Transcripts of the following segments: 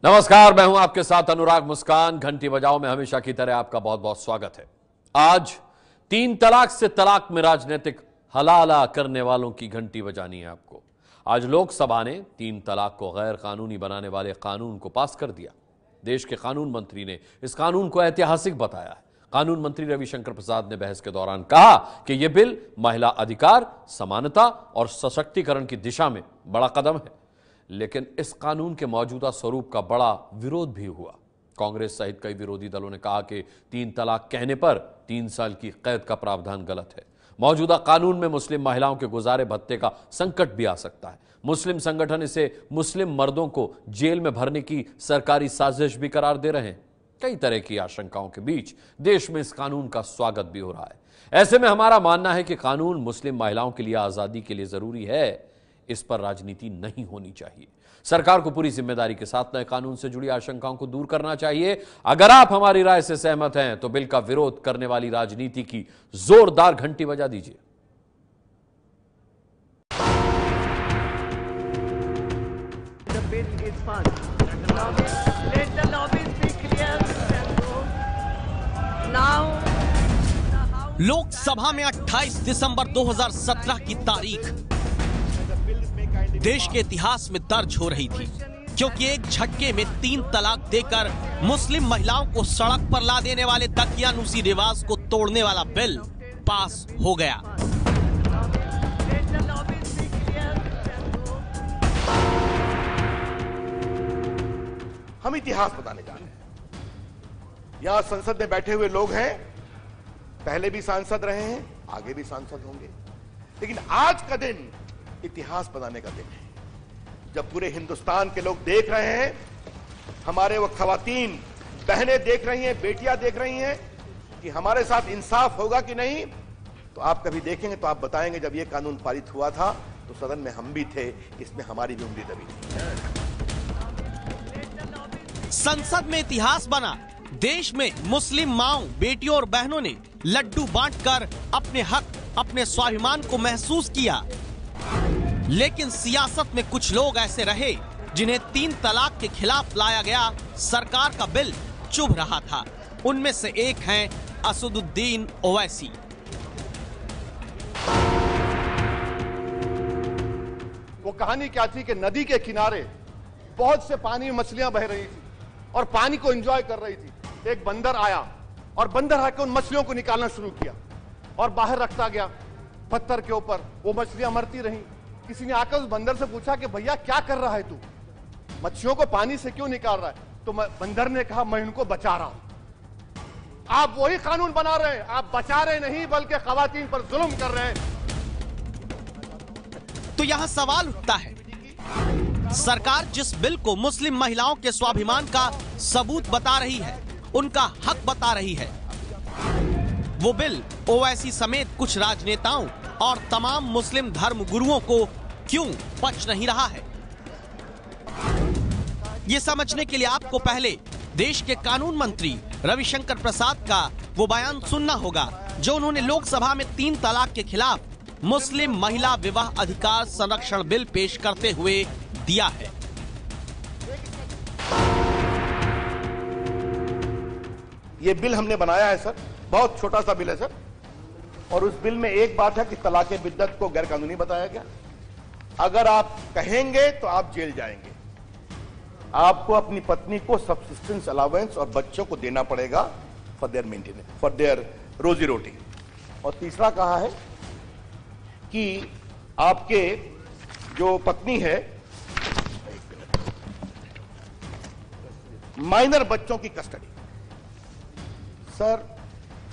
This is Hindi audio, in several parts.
नमस्कार, मैं हूं आपके साथ अनुराग मुस्कान। घंटी बजाओ में हमेशा की तरह आपका बहुत बहुत स्वागत है। आज 3 तलाक से तलाक में राजनीतिक हलाला करने वालों की घंटी बजानी है आपको। आज लोकसभा ने 3 तलाक को गैर कानूनी बनाने वाले कानून को पास कर दिया। देश के कानून मंत्री ने इस कानून को ऐतिहासिक बताया है। कानून मंत्री रविशंकर प्रसाद ने बहस के दौरान कहा कि यह बिल महिला अधिकार, समानता और सशक्तिकरण की दिशा में बड़ा कदम है, लेकिन इस कानून के मौजूदा स्वरूप का बड़ा विरोध भी हुआ। कांग्रेस सहित कई विरोधी दलों ने कहा कि 3 तलाक कहने पर 3 साल की कैद का प्रावधान गलत है। मौजूदा कानून में मुस्लिम महिलाओं के गुजारे भत्ते का संकट भी आ सकता है। मुस्लिम संगठन इसे मुस्लिम मर्दों को जेल में भरने की सरकारी साजिश भी करार दे रहे हैं। कई तरह की आशंकाओं के बीच देश में इस कानून का स्वागत भी हो रहा है। ऐसे में हमारा मानना है कि कानून मुस्लिम महिलाओं के लिए आजादी के लिए जरूरी है, इस पर राजनीति नहीं होनी चाहिए। सरकार को पूरी जिम्मेदारी के साथ नए कानून से जुड़ी आशंकाओं को दूर करना चाहिए। अगर आप हमारी राय से सहमत हैं तो बिल का विरोध करने वाली राजनीति की जोरदार घंटी बजा दीजिए। लोकसभा में 28 दिसंबर 2017 की तारीख देश के इतिहास में दर्ज हो रही थी, क्योंकि एक झटके में 3 तलाक देकर मुस्लिम महिलाओं को सड़क पर ला देने वाले दकियानूसी रिवाज को तोड़ने वाला बिल पास हो गया। हम इतिहास बताने जा रहे हैं। यहां संसद में बैठे हुए लोग हैं, पहले भी सांसद रहे हैं, आगे भी सांसद होंगे, लेकिन आज का दिन इतिहास बनाने का दिन है, जब पूरे हिंदुस्तान के लोग देख रहे हैं, हमारे वो खवातीन बहनें देख रही हैं, बेटियां देख रही हैं कि हमारे साथ इंसाफ होगा कि नहीं। तो आप कभी देखेंगे तो आप बताएंगे, जब ये कानून पारित हुआ था तो सदन में हम भी थे, इसमें हमारी भी उंगली दबी थी। संसद में इतिहास बना। देश में मुस्लिम माओं, बेटियों और बहनों ने लड्डू बांटकर अपने हक, अपने स्वाभिमान को महसूस किया। लेकिन सियासत में कुछ लोग ऐसे रहे जिन्हें 3 तलाक के खिलाफ लाया गया सरकार का बिल चुभ रहा था। उनमें से एक हैं असदुद्दीन ओवैसी। वो कहानी क्या थी कि नदी के किनारे बहुत से पानी में मछलियां बह रही थी और पानी को एंजॉय कर रही थी। एक बंदर आया और बंदर आकर उन मछलियों को निकालना शुरू किया और बाहर रखता गया पत्थर के ऊपर। वो मछलियां मरती रहीं। किसी ने आकर उस बंदर से पूछा कि भैया क्या कर रहा है तू, मच्छियों को पानी से क्यों निकाल रहा है? तो बंदर ने कहा, मैं इनको बचा रहा हूं। आप वही कानून बना रहे हैं, आप बचा रहे नहीं बल्कि खवातीन पर जुल्म कर रहे हैं। तो यहां सवाल उठता है, सरकार जिस बिल को मुस्लिम महिलाओं के स्वाभिमान का सबूत बता रही है, उनका हक बता रही है, वो बिल ओवैसी समेत कुछ राजनेताओं और तमाम मुस्लिम धर्म गुरुओं को क्यों पच नहीं रहा है? ये समझने के लिए आपको पहले देश के कानून मंत्री रविशंकर प्रसाद का वो बयान सुनना होगा जो उन्होंने लोकसभा में 3 तलाक के खिलाफ मुस्लिम महिला विवाह अधिकार संरक्षण बिल पेश करते हुए दिया है। ये बिल हमने बनाया है सर, बहुत छोटा सा बिल है सर, और उस बिल में एक बात है कि तलाक़े बिद्दत को गैर कानूनी बताया गया। अगर आप कहेंगे तो आप जेल जाएंगे। आपको अपनी पत्नी को सब्सिस्टेंस अलाउंस और बच्चों को देना पड़ेगा for their maintenance, for their रोजी रोटी। और तीसरा कहा है कि आपके जो पत्नी है, माइनर बच्चों की कस्टडी। सर,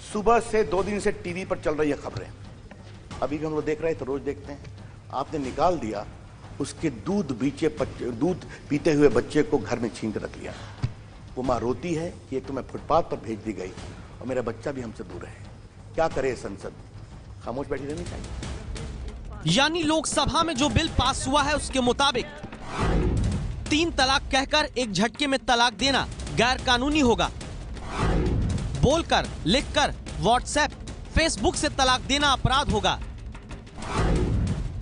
सुबह से 2 दिन से टीवी पर चल रही है खबरें, अभी भी हम लोग देख रहे हैं, तो रोज देखते हैं। आपने निकाल दिया उसके दूध पीते हुए बच्चे को घर में छीन कर रख लिया। वो माँ रोती है कि एक तो मैं फुटपाथ पर भेज दी गई और मेरा बच्चा भी हमसे दूर है। क्या करे संसद? खामोश बैठी रहनी चाहिए। यानी लोकसभा में जो बिल पास हुआ है उसके मुताबिक 3 तलाक कहकर एक झटके में तलाक देना गैर कानूनी होगा। बोलकर, लिखकर, व्हाट्सएप, फेसबुक से तलाक देना अपराध होगा।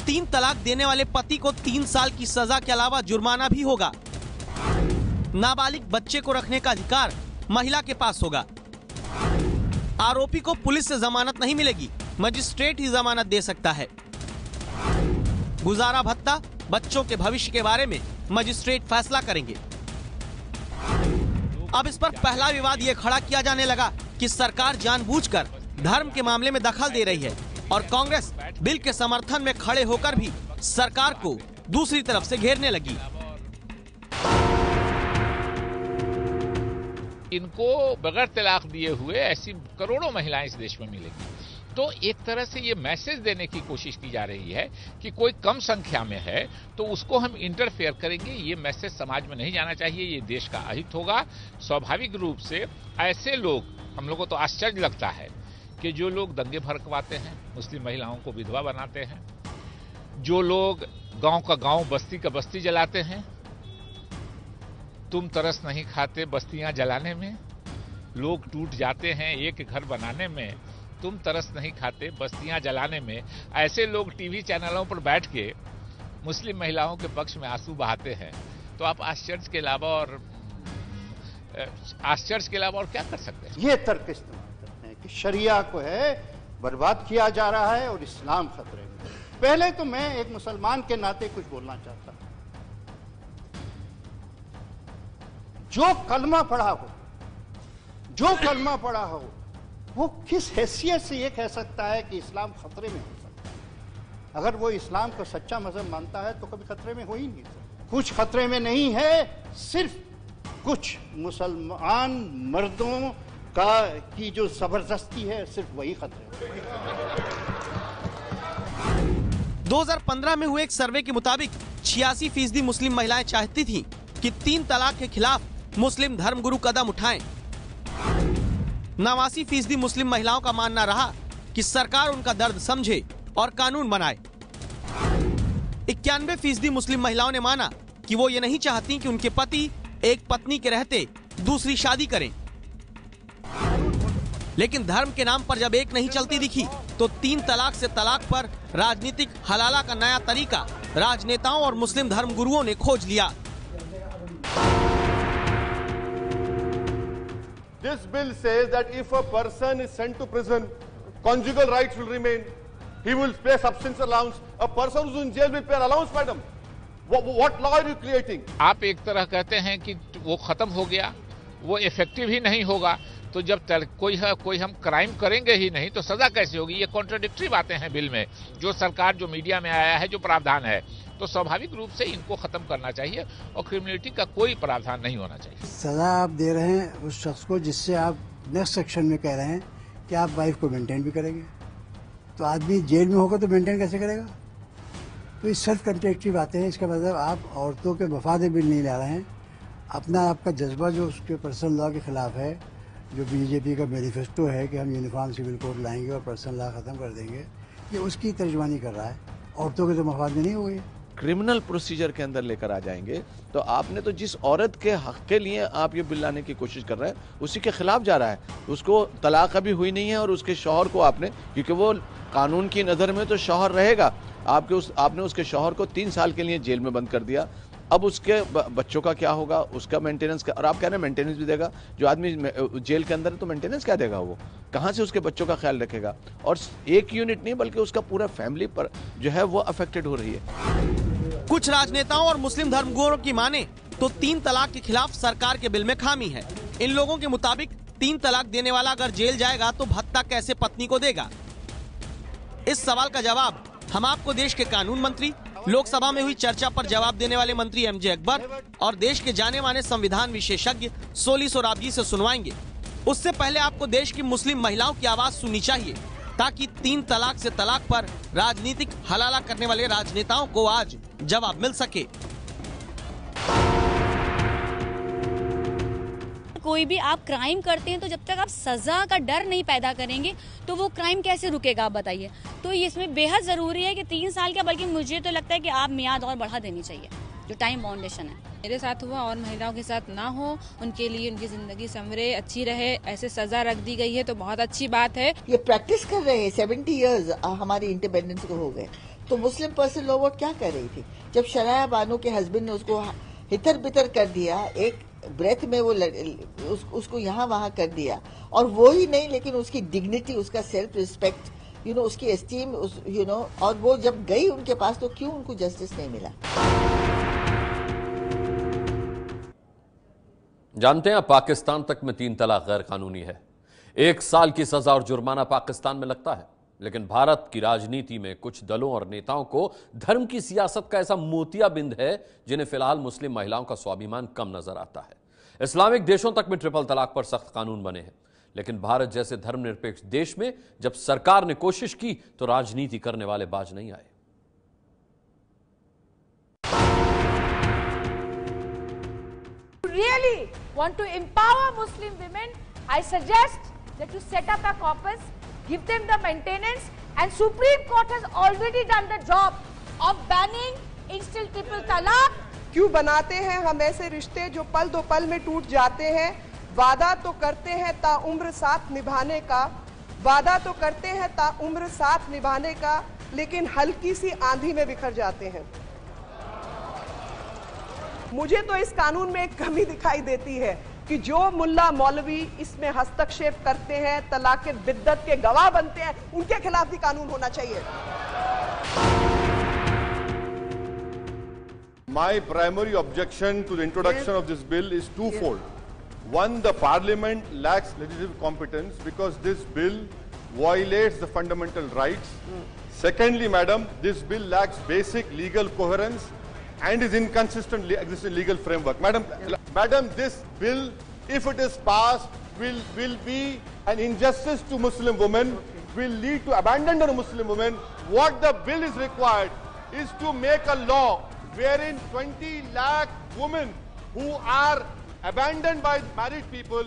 3 तलाक देने वाले पति को 3 साल की सजा के अलावा जुर्माना भी होगा। नाबालिग बच्चे को रखने का अधिकार महिला के पास होगा। आरोपी को पुलिस से जमानत नहीं मिलेगी, मजिस्ट्रेट ही जमानत दे सकता है। गुजारा भत्ता, बच्चों के भविष्य के बारे में मजिस्ट्रेट फैसला करेंगे। अब इस पर पहला विवाद ये खड़ा किया जाने लगा कि सरकार जानबूझकर धर्म के मामले में दखल दे रही है और कांग्रेस बिल के समर्थन में खड़े होकर भी सरकार को दूसरी तरफ से घेरने लगी। इनको बगैर तलाक दिए हुए ऐसी करोड़ों महिलाएं इस देश में मिलेंगी। तो एक तरह से ये मैसेज देने की कोशिश की जा रही है कि कोई कम संख्या में है तो उसको हम इंटरफेयर करेंगे। ये मैसेज समाज में नहीं जाना चाहिए, ये देश का अहित होगा। स्वाभाविक रूप से ऐसे लोग, हम लोगों को तो आश्चर्य लगता है कि जो लोग दंगे भड़कवाते हैं, मुस्लिम महिलाओं को विधवा बनाते हैं, जो लोग गांव का गांव, बस्ती का बस्ती जलाते हैं, तुम तरस नहीं खाते बस्तियां जलाने में, लोग टूट जाते हैं एक घर बनाने में, तुम तरस नहीं खाते बस्तियां जलाने में, ऐसे लोग टीवी चैनलों पर बैठ के मुस्लिम महिलाओं के पक्ष में आंसू बहाते हैं, तो आप आश्चर्य के अलावा और क्या कर सकते हैं? ये तर्क इस्तेमाल करते हैं कि शरिया को है बर्बाद किया जा रहा है और इस्लाम खतरे में। पहले तो मैं एक मुसलमान के नाते कुछ बोलना चाहता हूं। जो कलमा पढ़ा हो वो किस हैसियत से ये कह सकता है कि इस्लाम खतरे में हो सकता है? अगर वो इस्लाम को सच्चा मजहब मानता है तो कभी खतरे में हो ही नहीं सकता। कुछ खतरे में नहीं है, सिर्फ कुछ मुसलमान मर्दों की जो जबरदस्ती है, सिर्फ वही खतरे में। 2015 में हुए एक सर्वे के मुताबिक 86% मुस्लिम महिलाएं चाहती थीं कि 3 तलाक के खिलाफ मुस्लिम धर्मगुरु कदम उठाएं। 89% मुस्लिम महिलाओं का मानना रहा कि सरकार उनका दर्द समझे और कानून बनाए। 91% मुस्लिम महिलाओं ने माना कि वो ये नहीं चाहती कि उनके पति एक पत्नी के रहते दूसरी शादी करें। लेकिन धर्म के नाम पर जब एक नहीं चलती दिखी तो 3 तलाक से तलाक पर राजनीतिक हलाला का नया तरीका राजनेताओं और मुस्लिम धर्मगुरुओं ने खोज लिया। This bill says that if a person is sent to prison, conjugal rights will remain. He will pay substance allowance. A person who's in jail will pay allowance, madam. What law are you creating? आप एक तरह कहते हैं कि वो खत्म हो गया, वो इफेक्टिव ही नहीं होगा, तो जब कोई हम क्राइम करेंगे ही नहीं तो सजा कैसे होगी? ये कॉन्ट्राडिक्टरी बातें हैं बिल में, जो सरकार, जो मीडिया में आया है, जो प्रावधान है। तो स्वाभाविक रूप से इनको खत्म करना चाहिए और क्रिमिनलिटी का कोई प्रावधान नहीं होना चाहिए। सजा आप दे रहे हैं उस शख्स को जिससे आप नेक्स्ट सेक्शन में कह रहे हैं कि आप वाइफ को मेंटेन भी करेंगे, तो आदमी जेल में होगा तो मेंटेन कैसे करेगा? तो ये सेल्फ कंट्रेक्टिव बातें हैं। इसका मतलब आप औरतों के मफाद बिल नहीं ला रहे हैं, अपना आपका जज्बा जो उसके पर्सनल लॉ के खिलाफ है, जो बीजेपी का मैनिफेस्टो है कि हम यूनिफॉर्म सिविल कोड लाएंगे और पर्सनल लॉ खत्म कर देंगे, ये उसकी तर्जमानी कर रहा है। औरतों के तो मफाद में नहीं हो गए। क्रिमिनल प्रोसीजर के अंदर लेकर आ जाएंगे तो आपने तो जिस औरत के हक के लिए आप ये बिल लाने की कोशिश कर रहे हैं उसी के खिलाफ जा रहा है। उसको तलाक अभी हुई नहीं है और उसके शौहर को आपने, क्योंकि वो कानून की नज़र में तो शौहर रहेगा, आपने उसके शौहर को 3 साल के लिए जेल में बंद कर दिया। अब उसके बच्चों का क्या होगा, उसका मेंटेनेंस का, और आप कह रहे हैं मेंटेनेंस भी देगा। जो आदमी जेल के अंदर है तो मेंटेनेंस क्या देगा? वो कहाँ से उसके बच्चों का ख्याल रखेगा? और एक यूनिट नहीं बल्कि उसका पूरा फैमिली पर जो है वो अफेक्टेड हो रही है। कुछ राजनेताओं और मुस्लिम धर्मगुरुओं की माने तो 3 तलाक के खिलाफ सरकार के बिल में खामी है। इन लोगों के मुताबिक 3 तलाक देने वाला अगर जेल जाएगा तो भत्ता कैसे पत्नी को देगा? इस सवाल का जवाब हम आपको देश के कानून मंत्री, लोकसभा में हुई चर्चा पर जवाब देने वाले मंत्री एमजे अकबर और देश के जाने माने संविधान विशेषज्ञ सोली सोराबजी से सुनवाएंगे। उससे पहले आपको देश की मुस्लिम महिलाओं की आवाज सुननी चाहिए ताकि 3 तलाक से तलाक पर राजनीतिक हलाला करने वाले राजनेताओं को आज जवाब मिल सके। कोई भी आप क्राइम करते हैं तो जब तक आप सजा का डर नहीं पैदा करेंगे तो वो क्राइम कैसे रुकेगा, आप बताइए। तो इसमें बेहद जरूरी है कि 3 साल का, बल्कि मुझे तो लगता है कि आप मियाद और बढ़ा देनी चाहिए, जो टाइम बाउंडेशन है। मेरे साथ हुआ और महिलाओं के साथ ना हो, उनके लिए उनकी जिंदगी संवरे, अच्छी रहे, ऐसे सजा रख दी गई है तो बहुत अच्छी बात है। ये प्रैक्टिस कर रहे हैं, 70 इयर्स हमारी इंडिपेंडेंस को हो गए, तो मुस्लिम पर्सन लॉ बोर्ड क्या कर रही थी? जब शराया बानो के हस्बैंड ने उसको हितर बितर कर दिया, एक ब्रेथ में वो उसको यहाँ वहाँ कर दिया, और वो ही नहीं लेकिन उसकी डिग्निटी, उसका सेल्फ रिस्पेक्ट, उसकी एस्टीम, और वो जब गई उनके पास तो क्यों उनको जस्टिस नहीं मिला। जानते हैं, पाकिस्तान तक में 3 तलाक गैर कानूनी है। 1 साल की सजा और जुर्माना पाकिस्तान में लगता है, लेकिन भारत की राजनीति में कुछ दलों और नेताओं को धर्म की सियासत का ऐसा मोतियाबिंद है जिन्हें फिलहाल मुस्लिम महिलाओं का स्वाभिमान कम नजर आता है। इस्लामिक देशों तक में ट्रिपल तलाक पर सख्त कानून बने हैं, लेकिन भारत जैसे धर्मनिरपेक्ष देश में जब सरकार ने कोशिश की तो राजनीति करने वाले बाज नहीं आए। Really want to empower Muslim women, I suggest that you set up a corpus, give them the maintenance, and Supreme Court has already done the job of banning instant triple talaq. क्यों बनाते हैं हम ऐसे रिश्ते जो पल दो पल में टूट जाते हैं? वादा तो करते हैं ताउम्र साथ निभाने का, वादा तो करते हैं ताउम्र साथ निभाने का, लेकिन हल्की सी आंधी में बिखर जाते हैं। मुझे तो इस कानून में एक कमी दिखाई देती है कि जो मुल्ला मौलवी इसमें हस्तक्षेप करते हैं, तलाक के बिद्दत के गवाह बनते हैं, उनके खिलाफ भी कानून होना चाहिए। My primary objection to the introduction of this bill is twofold. One, the Parliament lacks legislative competence because this bill violates the fundamental rights. Secondly, Madam, this bill lacks basic legal coherence and is inconsistent with existing legal framework. Madam, this bill, if it is passed, will be an injustice to Muslim women, will lead to abandonment of Muslim women. What the bill is required is to make a law wherein 20 lakh women who are abandoned by married people.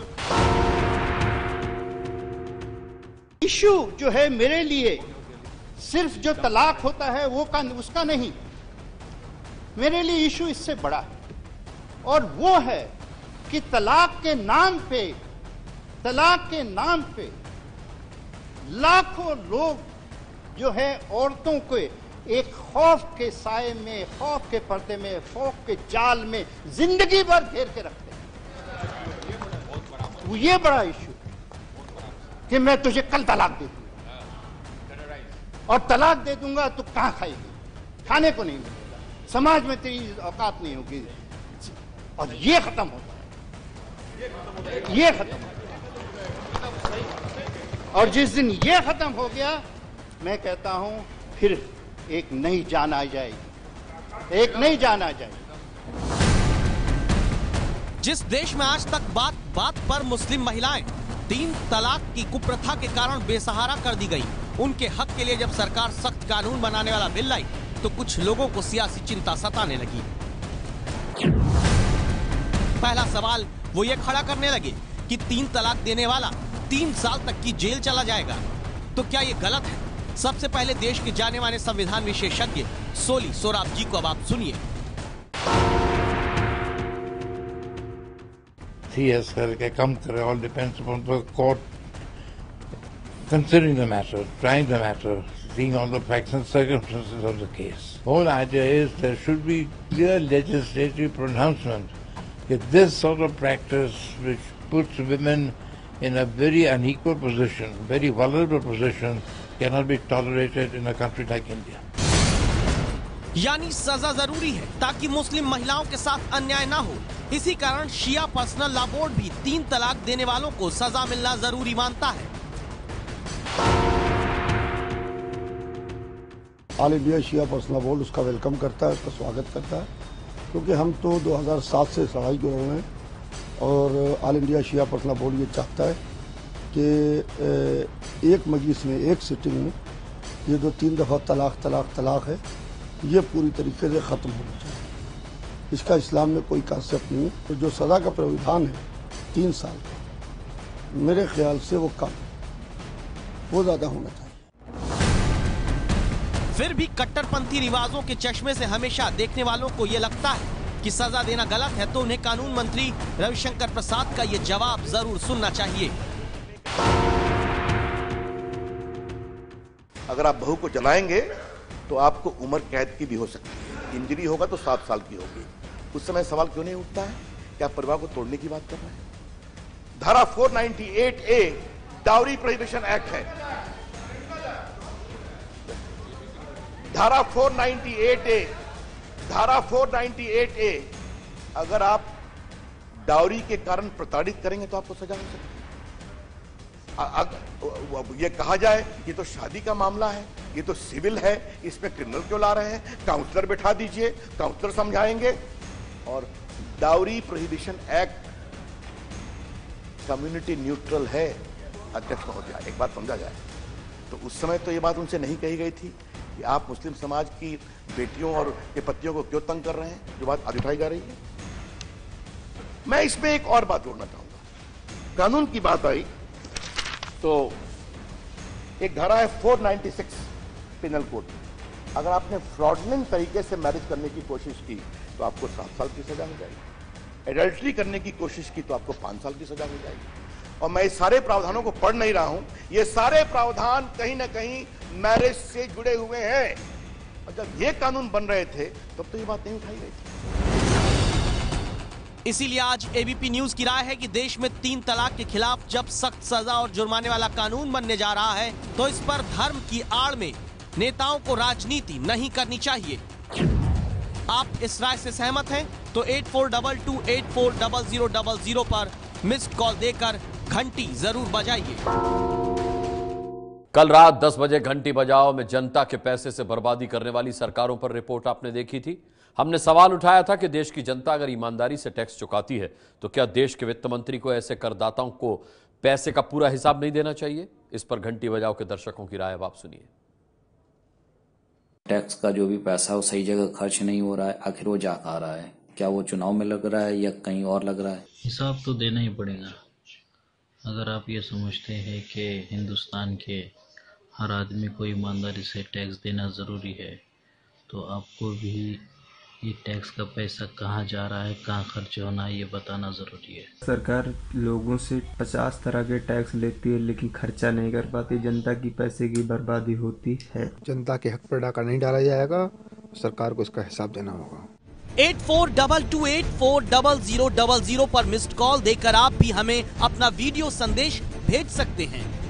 Issue जो है मेरे लिए सिर्फ जो तलाक होता है वो उसका नहीं, मेरे लिए इशू इससे बड़ा है, और वो है कि तलाक के नाम पे लाखों लोग जो है औरतों को एक खौफ के साए में, खौफ के पर्दे में, खौफ के जाल में जिंदगी भर घेर के रखते हैं। ये बड़ा इशू कि मैं तुझे कल तलाक दे दूंगा, और तलाक दे दूंगा तो कहां खाएगी, खाने को नहीं मिलेगा, समाज में तेरी औकात नहीं होगी, और ये खत्म होता है, ये खत्म होता है। और जिस दिन ये खत्म हो गया, मैं कहता हूं फिर एक नई जान आ जाएगी, एक नई जान आ जाएगी। जिस देश में आज तक बात बात पर मुस्लिम महिलाएं 3 तलाक की कुप्रथा के कारण बेसहारा कर दी गई, उनके हक के लिए जब सरकार सख्त कानून बनाने वाला बिल लाई तो कुछ लोगों को सियासी चिंता सताने लगी। पहला सवाल वो ये खड़ा करने लगे कि 3 तलाक देने वाला 3 साल तक की जेल चला जाएगा, तो क्या ये गलत है? सबसे पहले देश के जाने माने संविधान विशेषज्ञ सोली सोराब जी को अब आप सुनिए। CS करके कम करे, all depends upon the court considering the matter, trying the matter, seeing all the facts and circumstances of the case. The whole idea is there should be clear legislative pronouncement that this sort of practice, which puts women in a very unequal position, very vulnerable position, cannot be tolerated in a country like India. यानी सजा जरूरी है ताकि मुस्लिम महिलाओं के साथ अन्याय ना हो। इसी कारण शिया पर्सनल लॉ बोर्ड भी 3 तलाक देने वालों को सजा मिलना जरूरी मानता है। ऑल इंडिया शिया पर्सनल बोर्ड उसका वेलकम करता है, उसका स्वागत करता है, क्योंकि हम तो 2007 से लड़ाई कर रहे हैं, और ऑल इंडिया शिया पर्सनल बोर्ड ये चाहता है कि एक मजलिस में, एक सिटिंग में ये जो 3 दफ़ा तलाक है, ये पूरी तरीके से ख़त्म होना चाहिए। इसका इस्लाम में कोई कांसेप्ट नहीं है। तो जो सज़ा का प्रावधान है 3 साल का, मेरे ख्याल से वो कम, वो ज़्यादा होना चाहिए। फिर भी कट्टरपंथी रिवाजों के चश्मे से हमेशा देखने वालों को ये लगता है कि सजा देना गलत है, तो उन्हें कानून मंत्री रविशंकर प्रसाद का ये जवाब जरूर सुनना चाहिए। अगर आप बहू को जलाएंगे तो आपको उम्र कैद की भी हो सकती है, इंजरी होगा तो 7 साल की होगी। उस समय सवाल क्यों नहीं उठता है क्या परिवार को तोड़ने की बात कर रहे हैं? धारा 498A डाउरी प्रोहिबिशन एक्ट है। धारा 498A अगर आप डाउरी के कारण प्रताड़ित करेंगे तो आपको सजा हो सकती है। ये कहा जाए ये तो शादी का मामला है, ये तो सिविल है, इसमें क्रिमिनल क्यों ला रहे हैं? काउंसलर बैठा दीजिए, काउंसलर समझाएंगे। और dowry prohibition act community neutral है। अध्यक्ष महोदय, एक बात समझा जाए तो उस समय तो ये बात उनसे नहीं कही गई थी कि आप मुस्लिम समाज की बेटियों और के पतियों को क्यों तंग कर रहे हैं, जो बात आज उठाई जा रही है। मैं इसमें एक और बात जोड़ना चाहूंगा। कानून की बात आई तो एक धारा है 496 पिनल कोड। अगर आपने फ्रॉडलेंट तरीके से मैरिज करने की कोशिश की तो आपको 7 साल की सजा हो जाएगी। एडल्ट्री करने की कोशिश की तो आपको 5 साल की सजा हो जाएगी। और मैं इस सारे प्रावधानों को पढ़ नहीं रहा हूं, ये सारे प्रावधान कहीं ना कहीं मैरिज से जुड़े हुए हैं। और जब ये कानून बन रहे थे तब तो ये बात नहीं उठाई गई थी। इसीलिए आज एबीपी न्यूज की राय है कि देश में 3 तलाक के खिलाफ जब सख्त सजा और जुर्माने वाला कानून बनने जा रहा है तो इस पर धर्म की आड़ में नेताओं को राजनीति नहीं करनी चाहिए। आप इस राय से सहमत हैं तो 8422840000 पर मिस्ड कॉल देकर घंटी जरूर बजाइए। कल रात 10 बजे घंटी बजाओ में जनता के पैसे से बर्बादी करने वाली सरकारों पर रिपोर्ट आपने देखी थी। हमने सवाल उठाया था कि देश की जनता अगर ईमानदारी से टैक्स चुकाती है तो क्या देश के वित्त मंत्री को ऐसे करदाताओं को पैसे का पूरा हिसाब नहीं देना चाहिए? इस पर घंटी बजाओ के दर्शकों की राय अब आप सुनिए। टैक्स का जो भी पैसा वो सही जगह खर्च नहीं हो रहा है, आखिर वो जा कहाँ रहा है? क्या वो चुनाव में लग रहा है या कहीं और लग रहा है? हिसाब तो देना ही पड़ेगा। अगर आप ये समझते हैं कि हिंदुस्तान के हर आदमी को ईमानदारी से टैक्स देना ज़रूरी है तो आपको भी ये टैक्स का पैसा कहाँ जा रहा है, कहाँ खर्च होना है, ये बताना ज़रूरी है। सरकार लोगों से 50 तरह के टैक्स लेती है लेकिन खर्चा नहीं कर पाती, जनता की पैसे की बर्बादी होती है। जनता के हक पर डाका नहीं डाला जाएगा, सरकार को इसका हिसाब देना होगा। 8422840000 पर मिस्ड कॉल देकर आप भी हमें अपना वीडियो संदेश भेज सकते हैं।